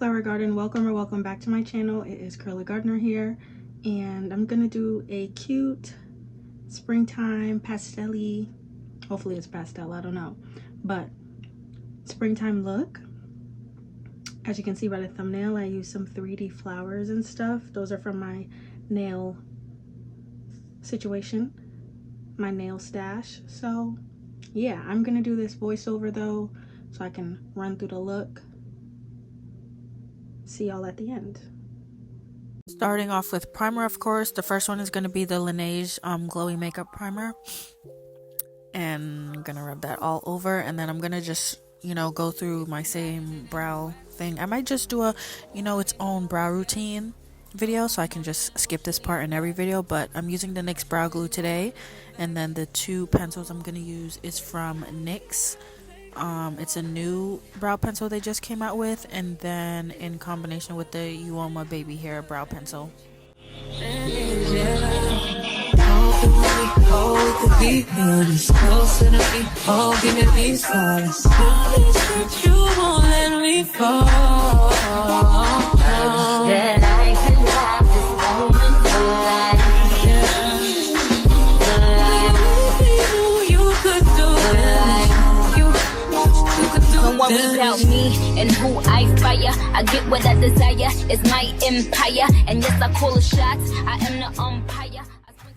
Flower Garden, welcome or welcome back to my channel. It is Curly Gardner here, and I'm gonna do a cute springtime pastel-y, hopefully it's pastel, I don't know, but springtime look. As you can see by the thumbnail, I use some 3D flowers and stuff. Those are from my nail situation, my nail stash. So yeah, I'm gonna do this voiceover though, so I can run through the look. See y'all at the end. Starting off with primer, of course. The first one is going to be the Laneige Glowy Makeup Primer. And I'm going to rub that all over. And then I'm going to just, go through my same brow thing. I might just do a, its own brow routine video, so I can just skip this part in every video. But I'm using the NYX Brow Glue today. And then the two pencils I'm going to use is from NYX. It's a new brow pencil they just came out with, and then in combination with the Uoma baby hair brow pencil. Without me and who I fire, I get what I desire. It's my empire, and yes, I call the shots. I am the umpire.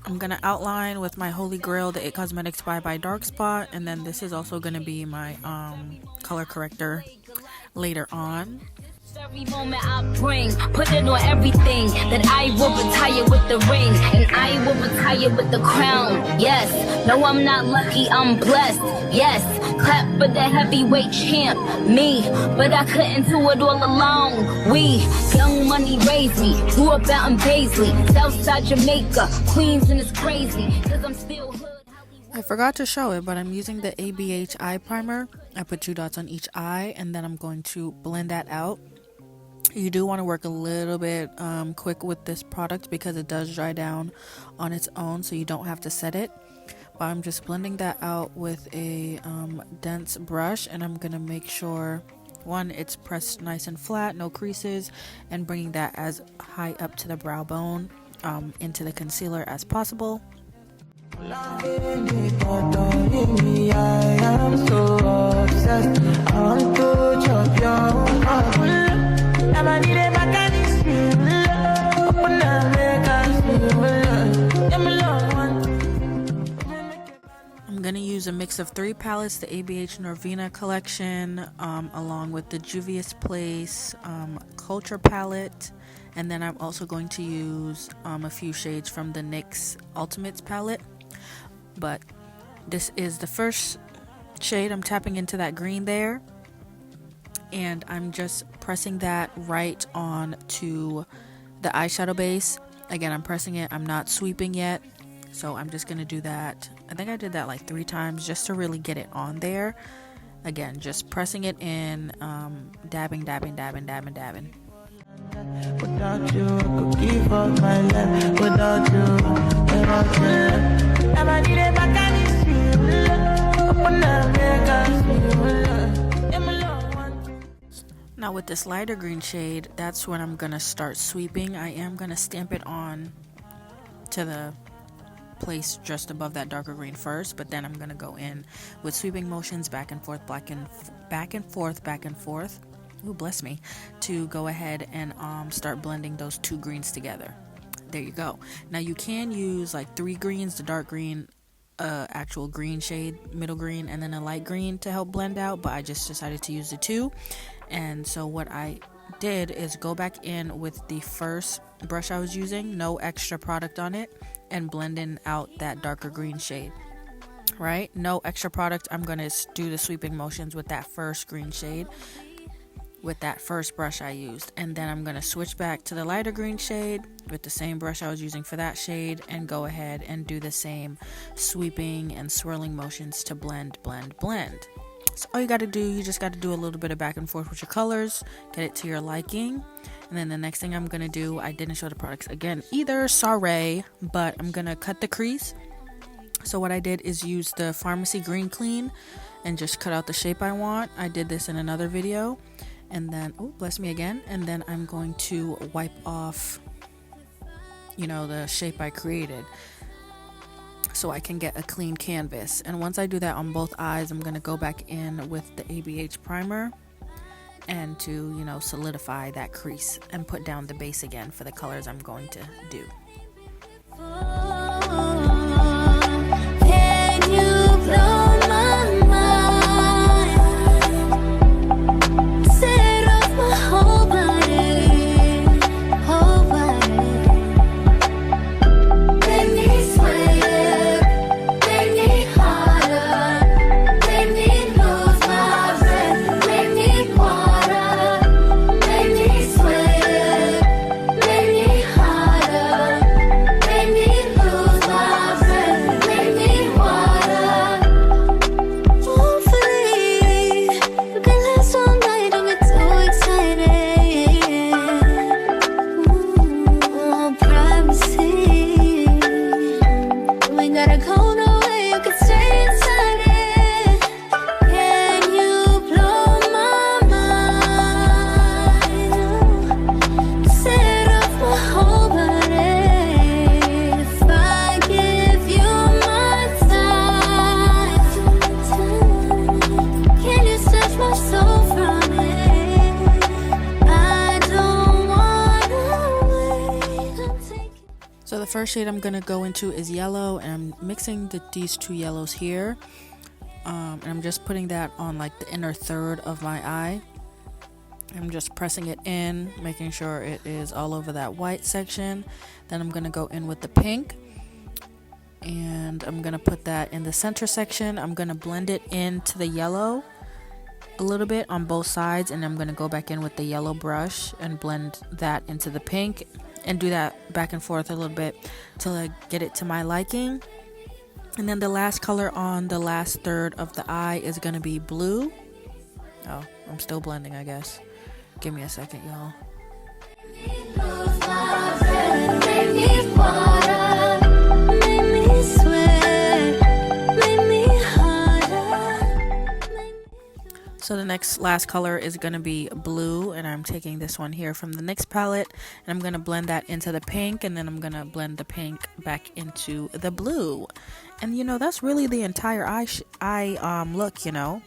I'm gonna outline with my holy grail, the It Cosmetics by Dark Spot, and then this is also gonna be my color corrector later on. Every moment I bring, put it on everything. That I will retire with the ring, and I will retire with the crown. Yes, no, I'm not lucky, I'm blessed. Yes, clap for the heavyweight champ, me. But I couldn't do it all alone. We, young money raised me, grew up out in Paisley, Southside Jamaica, Queens, and it's crazy, cause I'm still hood. I forgot to show it, but I'm using the ABH eye primer. I put 2 dots on each eye, and then I'm going to blend that out. You do want to work a little bit quick with this product because it does dry down on its own, so you don't have to set it. But I'm just blending that out with a dense brush, and I'm going to make sure, one, it's pressed nice and flat, no creases, and bringing that as high up to the brow bone into the concealer as possible. I'm going to use a mix of 3 palettes, the ABH Norvina collection, along with the Juvia's Place Culture palette, and then I'm also going to use a few shades from the NYX Ultimates palette. But this is the first shade. I'm tapping into that green there, and I'm just pressing that right on to the eyeshadow base. Again, I'm pressing it, I'm not sweeping yet, so I'm just gonna do that. I think I did that like 3 times just to really get it on there. Again, just pressing it in, dabbing. Without you, I could give up my life. Without you, now with this lighter green shade, that's when I'm gonna start sweeping. I am gonna stamp it on to the place just above that darker green first, but then I'm gonna go in with sweeping motions back and forth, back and forth. Ooh, bless me, to go ahead and start blending those 2 greens together. There you go. Now you can use like 3 greens, the dark green, actual green shade, middle green, and then a light green to help blend out, but I just decided to use the 2. And so what I did is go back in with the first brush I was using, no extra product on it, and blending out that darker green shade. Right? No extra product. I'm going to do the sweeping motions with that first green shade, with that first brush I used, and then I'm going to switch back to the lighter green shade with the same brush I was using for that shade, and go ahead and do the same sweeping and swirling motions to blend. So all you got to do, you just got to do a little bit of back and forth with your colors, get it to your liking. And then the next thing I'm going to do, I didn't show the products again either, sorry, but I'm going to cut the crease. So what I did is use the Pharmacy Green Clean and just cut out the shape I want. I did this in another video. And then, oh, bless me again. And then I'm going to wipe off, you know, the shape I created, so I can get a clean canvas. And once I do that on both eyes, I'm going to go back in with the ABH primer and to, you know, solidify that crease and put down the base again for the colors I'm going to do. Can you blow my mind? Set off my whole body, whole body. Make me sweat, make me harder, make me lose my breath, make me water, make me sweat, make me harder, make me lose my breath, make me water. Hopefully, you can last all night, don't get too excited. Privacy. We gotta go nowhere, you can stay inside it. Can you blow my mind? Set off my whole body. If I give you my time, can you snatch my soul from it? I don't wanna wait. I'm taking. So the first shade I'm going to go into is yellow, and I'm mixing these two yellows here. And I'm just putting that on like the inner third of my eye. I'm just pressing it in, making sure it is all over that white section. Then I'm going to go in with the pink, and I'm going to put that in the center section. I'm going to blend it into the yellow a little bit on both sides, and I'm going to go back in with the yellow brush and blend that into the pink, and do that back and forth a little bit till I get it to my liking. And then the last color on the last third of the eye is going to be blue. Oh, I'm still blending, I guess. Give me a second, y'all. Lose my breath, make me water, make me sweat, make me harder. So the last color is going to be blue, and I'm taking this one here from the NYX palette, and I'm going to blend that into the pink, and then I'm going to blend the pink back into the blue. And you know, that's really the entire eye look, you know,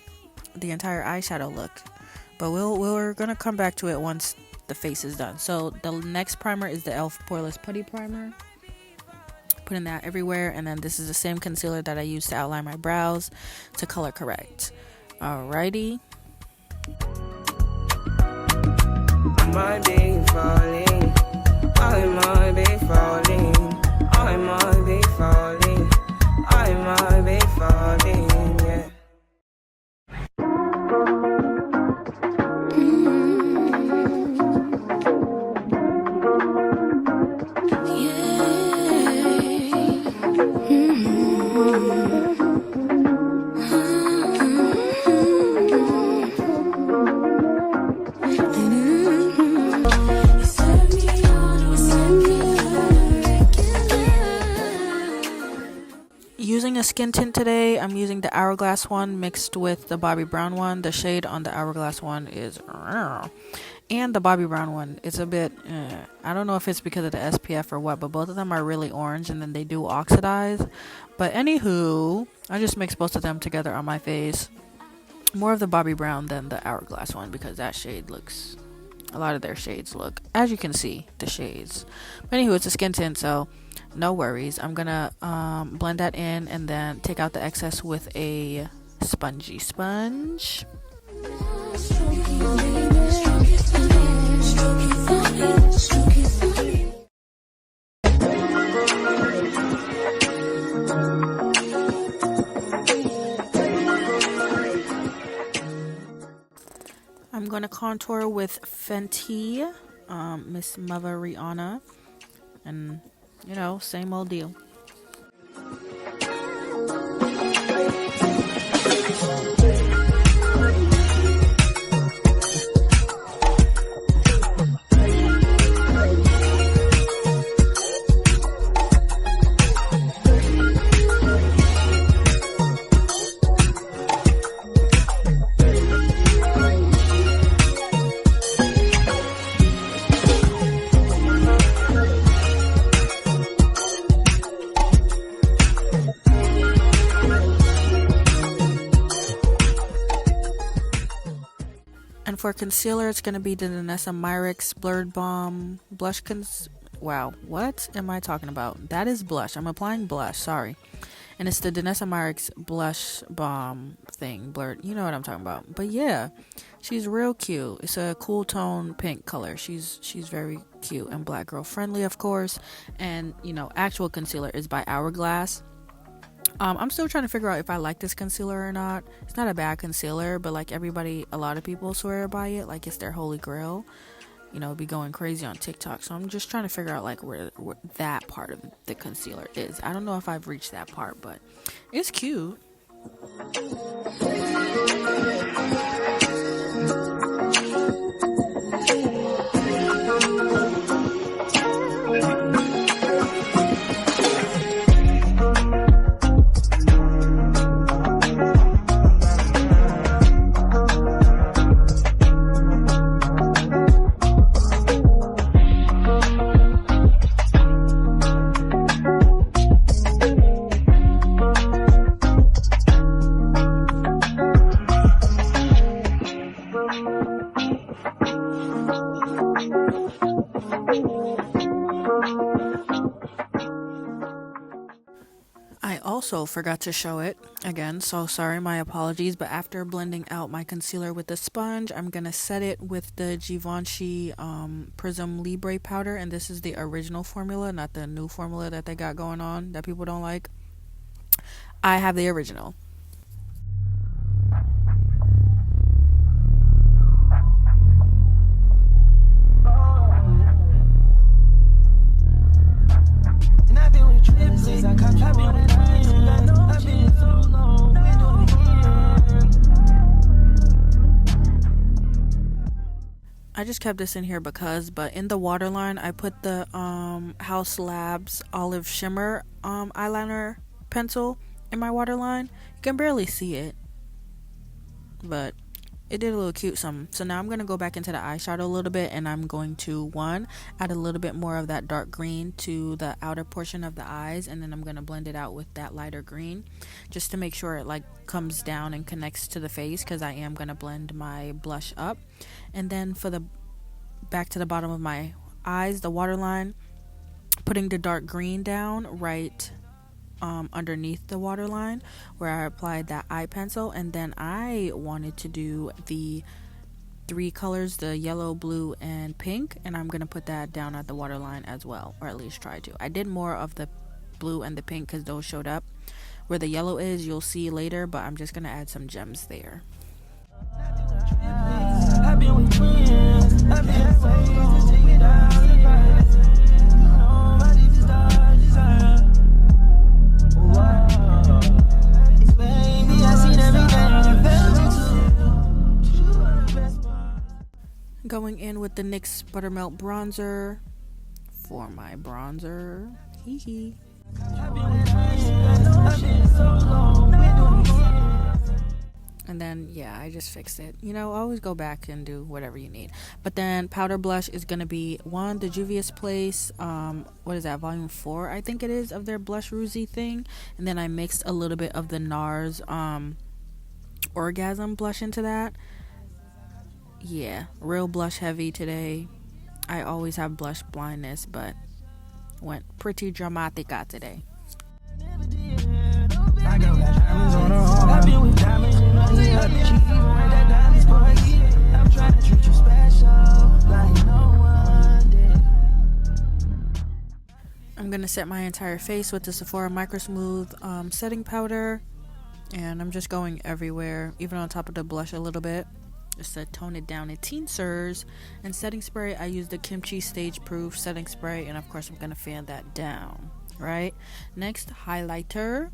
the entire eyeshadow look. But we're going to come back to it once the face is done. So the next primer is the e.l.f. Poreless Putty Primer. Putting that everywhere, and then this is the same concealer that I used to outline my brows to color correct. Alrighty. I might be falling, I might be falling, I might be falling, I might be falling, yeah. Using a skin tint today, I'm using the Hourglass one mixed with the Bobbi Brown one. The shade on the Hourglass one is, and the Bobbi Brown one, it's a bit, I don't know if it's because of the SPF or what, but both of them are really orange, and then they do oxidize. But anywho, I just mixed both of them together on my face. More of the Bobbi Brown than the Hourglass one, because that shade looks, a lot of their shades look, as you can see, the shades. But anywho, it's a skin tint, so no worries. I'm gonna blend that in and then take out the excess with a spongy sponge. I'm gonna contour with Fenty, Miss Mother Rihanna, and you know, same old deal. then for concealer, it's going to be the Danessa Myrick's Blurred Balm Blush Wow, what am I talking about? That is blush. I'm applying blush, sorry. And it's the Danessa Myrick's Blush Balm thing, blurred. You know what I'm talking about. But yeah, she's real cute. It's a cool tone pink color. She's very cute and black girl friendly, of course. And, you know, actual concealer is by Hourglass. I'm still trying to figure out if I like this concealer or not. It's not a bad concealer, but like a lot of people swear by it, like it's their holy grail. You know, be going crazy on TikTok. So I'm just trying to figure out like where that part of the concealer is. I don't know if I've reached that part, but it's cute. Also forgot to show it again, so sorry, my apologies. But after blending out my concealer with the sponge, I'm gonna set it with the Givenchy Prism Libre powder, and this is the original formula, not the new formula that they got going on that people don't like. I have the original. I just kept this in here but in the waterline I put the HAUS Labs Olive Shimmer eyeliner pencil in my waterline. You can barely see it, but it did a little cute something. So now I'm going to go back into the eyeshadow a little bit, and I'm going to add a little bit more of that dark green to the outer portion of the eyes, and then I'm going to blend it out with that lighter green just to make sure it like comes down and connects to the face, because I am going to blend my blush up. And then for the back to the bottom of my eyes, the waterline, putting the dark green down right underneath the waterline where I applied that eye pencil. And then I wanted to do the 3 colors, the yellow, blue, and pink, and I'm gonna put that down at the waterline as well, or at least try to. I did more of the blue and the pink because those showed up. Where the yellow is, you'll see later, but I'm just gonna add some gems there. Going in with the NYX Buttermelt Bronzer for my bronzer. Hee hee. And then, yeah, I just fixed it. You know, always go back and do whatever you need. But then powder blush is going to be the Juvia's Place, what is that, volume 4, I think it is, of their blush rosy thing. And then I mixed a little bit of the NARS Orgasm blush into that. Yeah, real blush heavy today. I always have blush blindness, but went pretty dramatica today. I'm gonna set my entire face with the Sephora Micro Smooth setting powder, and I'm just going everywhere, even on top of the blush a little bit, just to tone it down. In tinctures and setting spray, I use the Kimchi Stage Proof setting spray, and of course I'm gonna fan that down. Right, next, highlighter.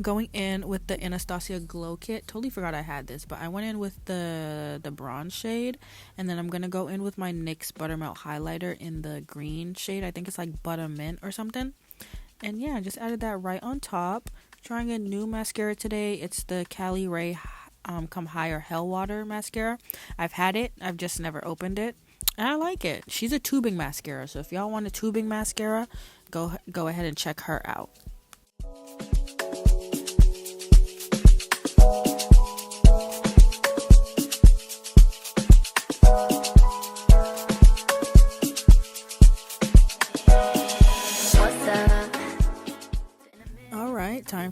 Going in with the Anastasia Glow Kit. Totally forgot I had this, but I went in with the bronze shade, and then I'm gonna go in with my NYX Buttermelt highlighter in the green shade. I think it's like Buttermint or something. And yeah, I just added that right on top. Trying a new mascara today. It's the Cali Ray Come Higher Hell Water mascara. I've had it, I've just never opened it, and I like it. She's a tubing mascara, so if y'all want a tubing mascara, go ahead and check her out.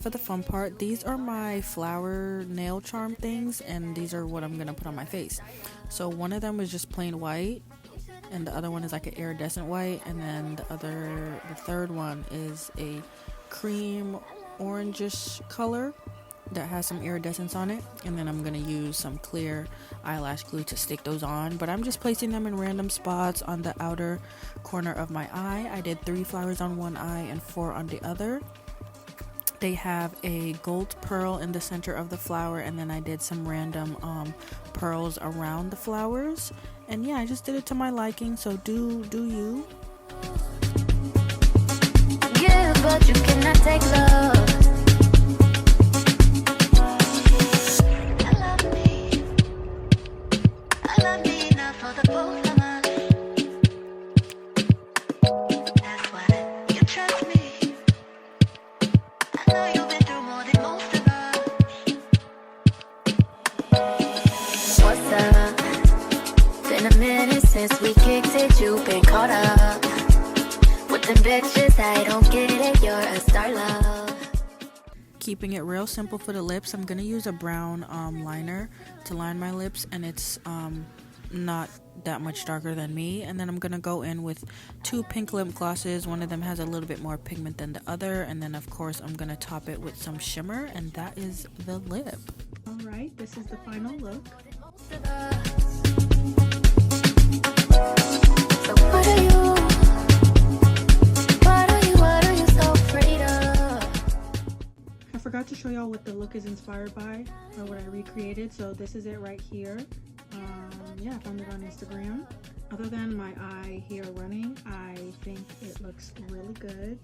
for the fun part. These are my flower nail charm things, and these are what I'm gonna put on my face. So one of them is just plain white, and the other one is like an iridescent white, and then the third one is a cream orangish color that has some iridescence on it. And then I'm gonna use some clear eyelash glue to stick those on, but I'm just placing them in random spots on the outer corner of my eye. I did 3 flowers on one eye and 4 on the other. They have a gold pearl in the center of the flower, and then I did some random pearls around the flowers. And yeah, I just did it to my liking, so do you. Yeah, but you cannot take love. I love me enough for the both of us. That's why you trust me. I know you've been through more than most of us. What's up? Been a minute since we kicked it, you've been caught up with them bitches. I don't get it, you're a star, love. Keeping it real simple for the lips, I'm gonna use a brown liner to line my lips, and it's not that much darker than me. And then I'm gonna go in with 2 pink lip glosses. One of them has a little bit more pigment than the other, and then of course I'm gonna top it with some shimmer, and that is the lip. All right, this is the final look. So what are you so afraid of? I forgot to show y'all what the look is inspired by, or what I recreated. So this is it right here. Yeah, I found it on Instagram. Other than my eye here running, I think it looks really good.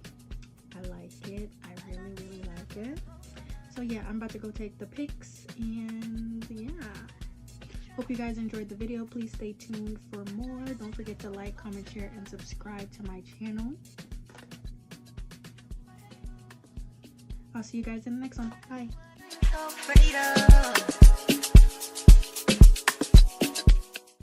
I like it. I really like it. So yeah, I'm about to go take the pics, and yeah. Hope you guys enjoyed the video. Please stay tuned for more. Don't forget to like, comment, share, and subscribe to my channel. I'll see you guys in the next one. Bye. So afraid of.